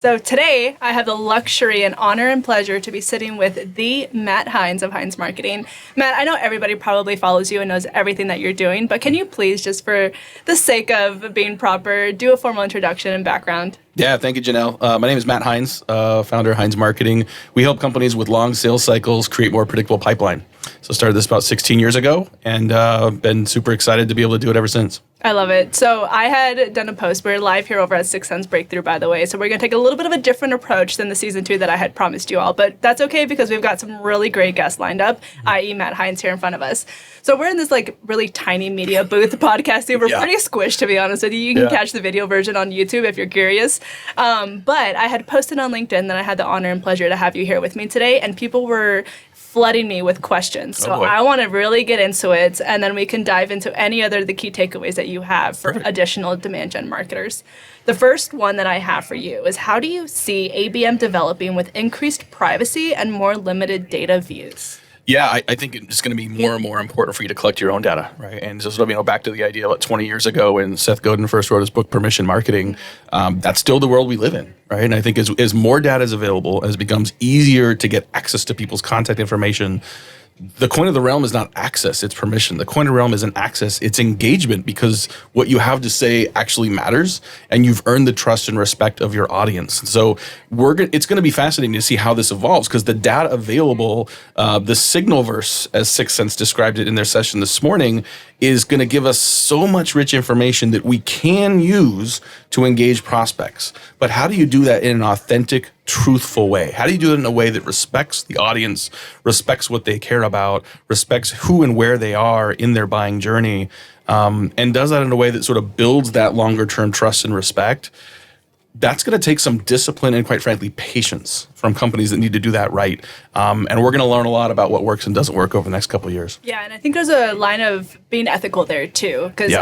So today, I have the luxury and honor and pleasure to be sitting with the Matt Heinz of Heinz Marketing. Matt, I know everybody probably follows you and knows everything that you're doing, but can you please, just for the sake of being proper, do a formal introduction and background? Yeah, thank you, Janelle. My name is Matt Heinz, founder of Heinz Marketing. We help companies with long sales cycles create more predictable pipeline. So started this about 16 years ago and been super excited to be able to do it ever since. I love it. So I had done a post. We're live here over at 6sense Breakthrough, by the way. So we're going to take a little bit of a different approach than the season 2 that I had promised you all. But that's okay because we've got some really great guests lined up, i.e. Matt Heinz here in front of us. So we're in this really tiny media booth podcasting. We're pretty squished, to be honest with you. You can catch the video version on YouTube if you're curious. But I had posted on LinkedIn that I had the honor and pleasure to have you here with me today. And people were flooding me with questions. So I want to really get into it, and then we can dive into any other of the key takeaways that you have for additional demand gen marketers. The first one that I have for you is, how do you see ABM developing with increased privacy and more limited data views? Yeah, I think it's going to be more and more important for you to collect your own data, right? And so back to the idea about 20 years ago when Seth Godin first wrote his book, Permission Marketing, that's still the world we live in, right? And I think as more data is available, as it becomes easier to get access to people's contact information, the coin of the realm is not access, it's permission. The coin of the realm isn't access, it's engagement, because what you have to say actually matters, and you've earned the trust and respect of your audience. So it's going to be fascinating to see how this evolves, because the data available, the Signalverse, as 6sense described it in their session this morning, is going to give us so much rich information that we can use to engage prospects. But how do you do that in an authentic, truthful way? How do you do it in a way that respects the audience, respects what they care about, respects who and where they are in their buying journey, and does that in a way that sort of builds that longer term trust and respect? That's going to take some discipline and, quite frankly, patience from companies that need to do that right. And we're going to learn a lot about what works and doesn't work over the next couple of years. Yeah, and I think there's a line of being ethical there, too, because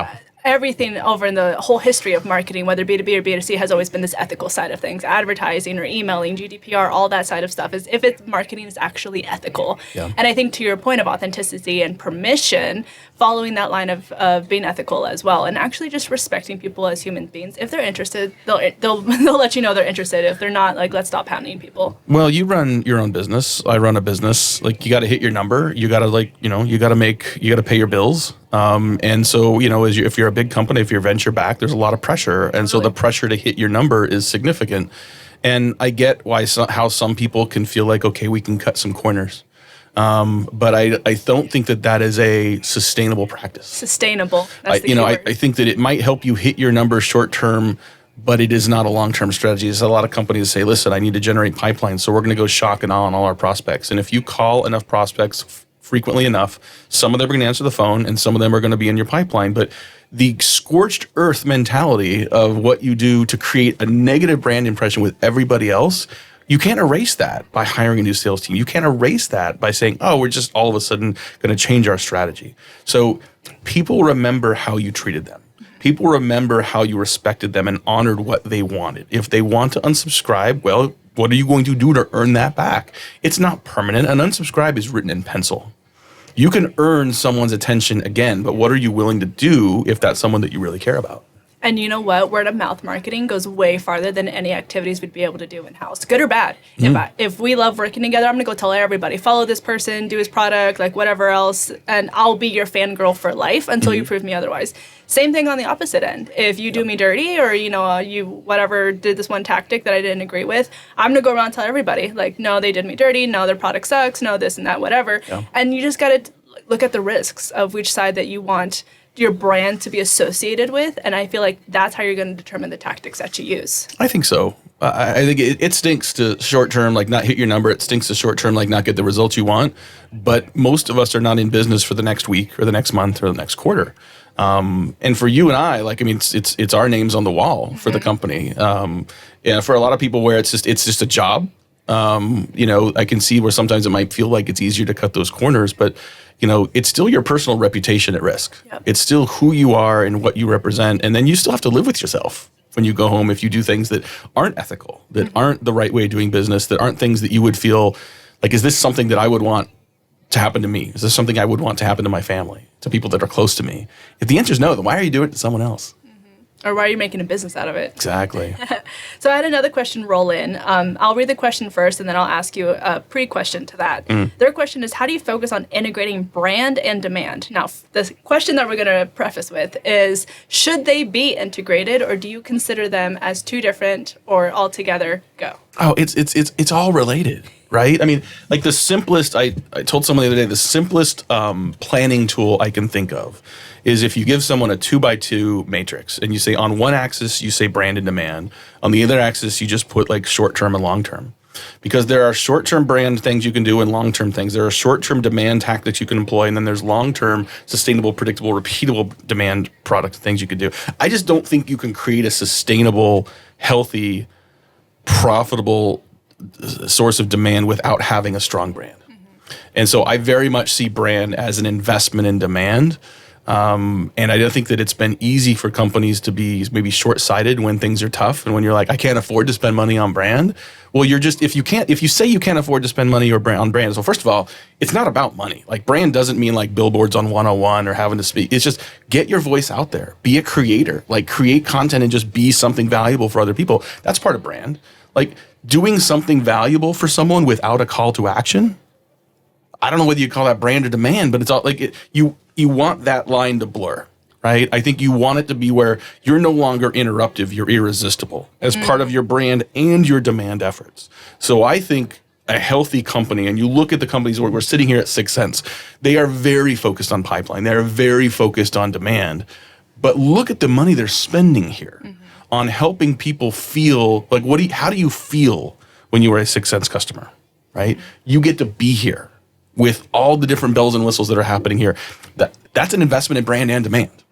everything over in the whole history of marketing, whether B2B or B2C, has always been this ethical side of things. Advertising or emailing, GDPR, all that side of stuff is if it's marketing is actually ethical. Yeah. And I think to your point of authenticity and permission, following that line of being ethical as well, and actually just respecting people as human beings. If they're interested, they'll let you know they're interested. If they're not, let's stop hounding people. Well, you run your own business. I run a business. You got to hit your number. You got to you got to pay your bills. And so, if you're a big company, if you're venture backed, there's a lot of pressure. And so the pressure to hit your number is significant. And I get how some people can feel like, okay, we can cut some corners. But I don't think that is a sustainable practice. Sustainable. That's the key word. I think that it might help you hit your number short term, but it is not a long-term strategy. There's a lot of companies that say, listen, I need to generate pipelines, so we're going to go shock and awe on all our prospects. And if you call enough prospects frequently enough, some of them are going to answer the phone and some of them are going to be in your pipeline. But the scorched earth mentality of what you do to create a negative brand impression with everybody else, you can't erase that by hiring a new sales team. You can't erase that by saying, oh, we're just all of a sudden going to change our strategy. So people remember how you treated them. People remember how you respected them and honored what they wanted. If they want to unsubscribe, well, what are you going to do to earn that back? It's not permanent. An unsubscribe is written in pencil. You can earn someone's attention again, but what are you willing to do if that's someone that you really care about? And you know what? Word of mouth marketing goes way farther than any activities we'd be able to do in-house, good or bad. If we love working together, I'm going to go tell everybody, follow this person, do his product, whatever else, and I'll be your fangirl for life until you prove me otherwise. Same thing on the opposite end. If you do me dirty or, you whatever did this one tactic that I didn't agree with, I'm going to go around and tell everybody, no, they did me dirty, no, their product sucks, no, this and that, whatever. Yeah. And you just got to look at the risks of which side that you want your brand to be associated with, and I feel like that's how you're going to determine the tactics that you use. I think so. I think it stinks to short term, not hit your number. It stinks to short term, not get the results you want. But most of us are not in business for the next week or the next month or the next quarter. And for you and I, it's our names on the wall for the company. For a lot of people where it's just a job. I can see where sometimes it might feel like it's easier to cut those corners, but it's still your personal reputation at risk. Yep. It's still who you are and what you represent. And then you still have to live with yourself when you go home if you do things that aren't ethical, that aren't the right way of doing business, that aren't things that you would feel like, is this something that I would want to happen to me? Is this something I would want to happen to my family, to people that are close to me? If the answer is no, then why are you doing it to someone else? Or why are you making a business out of it? Exactly. So I had another question roll in. I'll read the question first, and then I'll ask you a pre-question to that. Their question is, how do you focus on integrating brand and demand? Now, the question that we're going to preface with is, should they be integrated, or do you consider them as two different or altogether go? Oh, it's all related, right? I mean, like the simplest, I told someone the other day, the simplest planning tool I can think of is if you give someone a 2x2 matrix and you say on one axis, you say brand and demand. On the other axis, you just put like short-term and long-term. Because there are short-term brand things you can do and long-term things. There are short-term demand tactics you can employ, and then there's long-term, sustainable, predictable, repeatable demand product things you can do. I just don't think you can create a sustainable, healthy, profitable source of demand without having a strong brand. And so I very much see brand as an investment in demand. And I don't think that it's been easy for companies to be maybe short-sighted when things are tough and when you're like, I can't afford to spend money on brand. Well, you're just, if you say you can't afford to spend money on brand, so first of all, it's not about money. Like brand doesn't mean like billboards on 101 or having to speak. It's just get your voice out there, be a creator, like create content and just be something valuable for other people. That's part of brand. Like doing something valuable for someone without a call to action. I don't know whether you call that brand or demand, but it's all like you want that line to blur, right? I think you want it to be where you're no longer interruptive, you're irresistible as part of your brand and your demand efforts. So I think a healthy company, and you look at the companies where we're sitting here at 6sense, they are very focused on pipeline. They're very focused on demand. But look at the money they're spending here on helping people feel like, how do you feel when you are a 6sense customer, right? You get to be here with all the different bells and whistles that are happening here. That's an investment in brand and demand,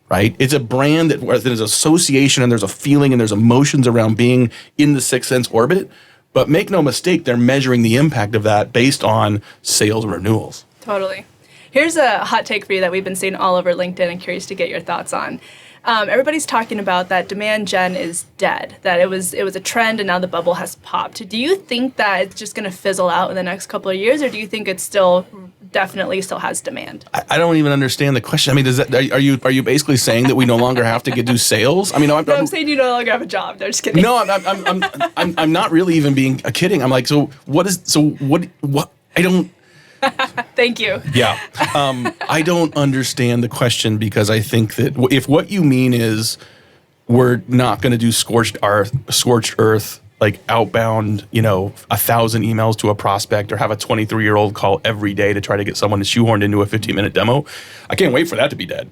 right? It's a brand that there's association and there's a feeling and there's emotions around being in the 6sense orbit. But make no mistake, they're measuring the impact of that based on sales and renewals. Totally. Here's a hot take for you that we've been seeing all over LinkedIn and curious to get your thoughts on. Everybody's talking about that demand gen is dead, that it was a trend and now the bubble has popped. Do you think that it's just going to fizzle out in the next couple of years, or do you think it definitely still has demand? I don't even understand the question. I mean, are you basically saying that we no longer have to do sales? I mean, I'm saying you no longer have a job. No, just kidding. No, I'm not really even being kidding. I'm like, what? I don't. Thank you. Yeah. I don't understand the question, because I think that if what you mean is we're not going to do scorched earth, like outbound, 1,000 emails to a prospect or have a 23-year-old call every day to try to get someone shoehorned into a 15-minute demo, I can't wait for that to be dead.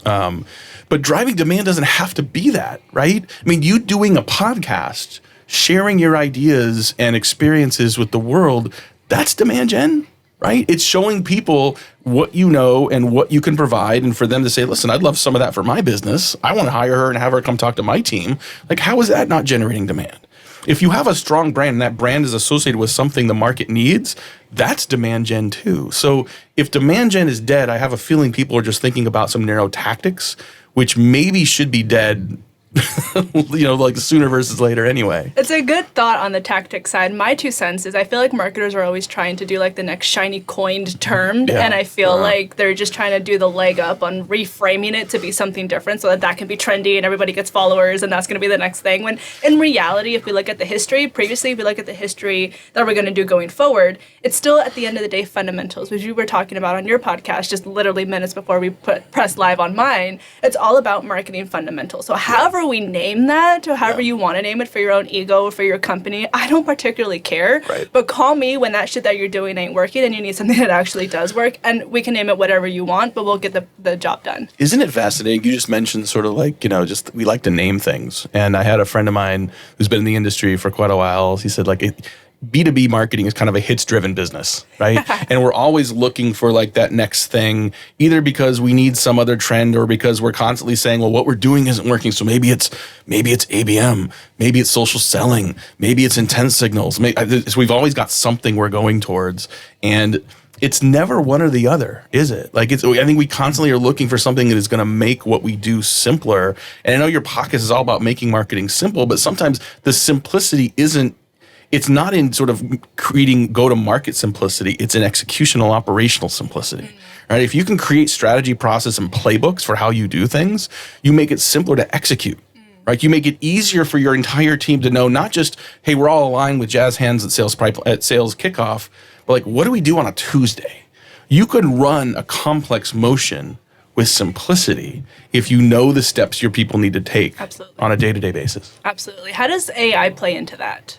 But driving demand doesn't have to be that, right? I mean, you doing a podcast, sharing your ideas and experiences with the world, that's demand gen. Right? It's showing people what you know and what you can provide, and for them to say, listen, I'd love some of that for my business. I want to hire her and have her come talk to my team. Like, how is that not generating demand? If you have a strong brand and that brand is associated with something the market needs, that's demand gen too. So if demand gen is dead, I have a feeling people are just thinking about some narrow tactics, which maybe should be dead like sooner versus later anyway. It's a good thought on the tactic side. My 2 cents is I feel like marketers are always trying to do like the next shiny coined term. And I feel like they're just trying to do the leg up on reframing it to be something different so that can be trendy and everybody gets followers and that's going to be the next thing. When in reality, if we look at the history that we're going to do going forward, it's still at the end of the day fundamentals, which you were talking about on your podcast just literally minutes before we press live on mine. It's all about marketing fundamentals. So however we name that, or however you want to name it for your own ego or for your company, I don't particularly care. Right. But call me when that shit that you're doing ain't working and you need something that actually does work, and we can name it whatever you want, but we'll get the job done. Isn't it fascinating? You just mentioned sort of like, just we like to name things. And I had a friend of mine who's been in the industry for quite a while. He said like B2B marketing is kind of a hits-driven business, right? And we're always looking for like that next thing, either because we need some other trend or because we're constantly saying, well, what we're doing isn't working. So maybe it's ABM, maybe it's social selling, maybe it's intent signals. So we've always got something we're going towards, and it's never one or the other, is it? Like I think we constantly are looking for something that is going to make what we do simpler. And I know your podcast is all about making marketing simple, but sometimes the simplicity it's not in sort of creating go-to-market simplicity. It's in executional, operational simplicity, right? If you can create strategy, process, and playbooks for how you do things, you make it simpler to execute. Right? You make it easier for your entire team to know not just, hey, we're all aligned with jazz hands at sales kickoff, but like, what do we do on a Tuesday? You could run a complex motion with simplicity if you know the steps your people need to take on a day-to-day basis. Absolutely. How does AI play into that?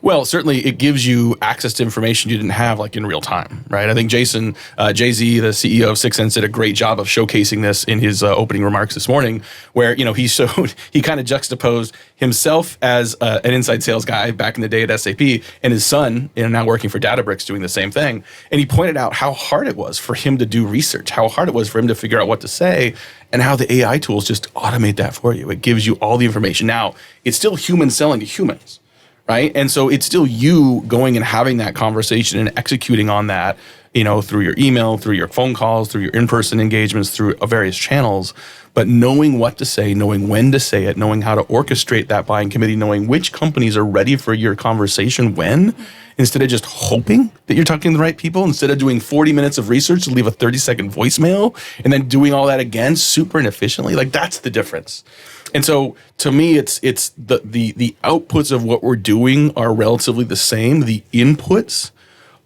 Well, certainly it gives you access to information you didn't have like in real time, right? I think Jason, Jay-Z, the CEO of 6sense, did a great job of showcasing this in his opening remarks this morning, where, he kind of juxtaposed himself as an inside sales guy back in the day at SAP and his son, now working for Databricks, doing the same thing. And he pointed out how hard it was for him to do research, how hard it was for him to figure out what to say, and how the AI tools just automate that for you. It gives you all the information. Now, it's still humans selling to humans, right? And so it's still you going and having that conversation and executing on that, through your email, through your phone calls, through your in-person engagements, through various channels. But knowing what to say, knowing when to say it, knowing how to orchestrate that buying committee, knowing which companies are ready for your conversation when, instead of just hoping that you're talking to the right people, instead of doing 40 minutes of research to leave a 30-second voicemail and then doing all that again super inefficiently, like that's the difference. And so to me, it's the outputs of what we're doing are relatively the same. The inputs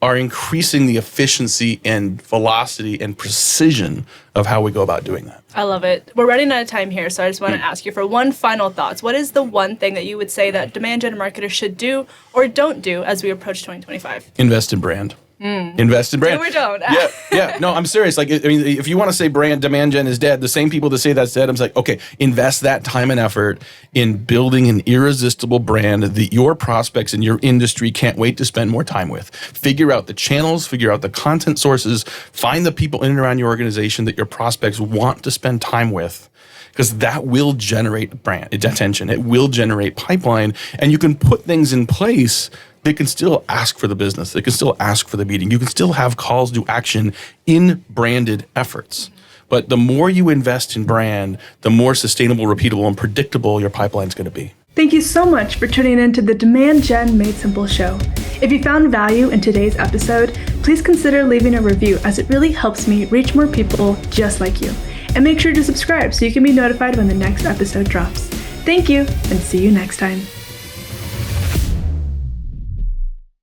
are increasing the efficiency and velocity and precision of how we go about doing that. I love it. We're running out of time here, so I just want to ask you for one final thoughts. What is the one thing that you would say that demand gen marketers should do or don't do as we approach 2025? Invest in brand. Invest in brand. Do or don't. Yeah. No, I'm serious. Like, I mean, if you want to say demand gen is dead, the same people that say that's dead, I'm like, okay, invest that time and effort in building an irresistible brand that your prospects in your industry can't wait to spend more time with. Figure out the channels, figure out the content sources, find the people in and around your organization that your prospects want to spend time with. Because that will generate brand attention. It will generate pipeline, and you can put things in place. They can still ask for the business. They can still ask for the meeting. You can still have calls to action in branded efforts. But the more you invest in brand, the more sustainable, repeatable, and predictable your pipeline is going to be. Thank you so much for tuning in to the Demand Gen Made Simple show. If you found value in today's episode, please consider leaving a review, as it really helps me reach more people just like you. And make sure to subscribe so you can be notified when the next episode drops. Thank you, and see you next time.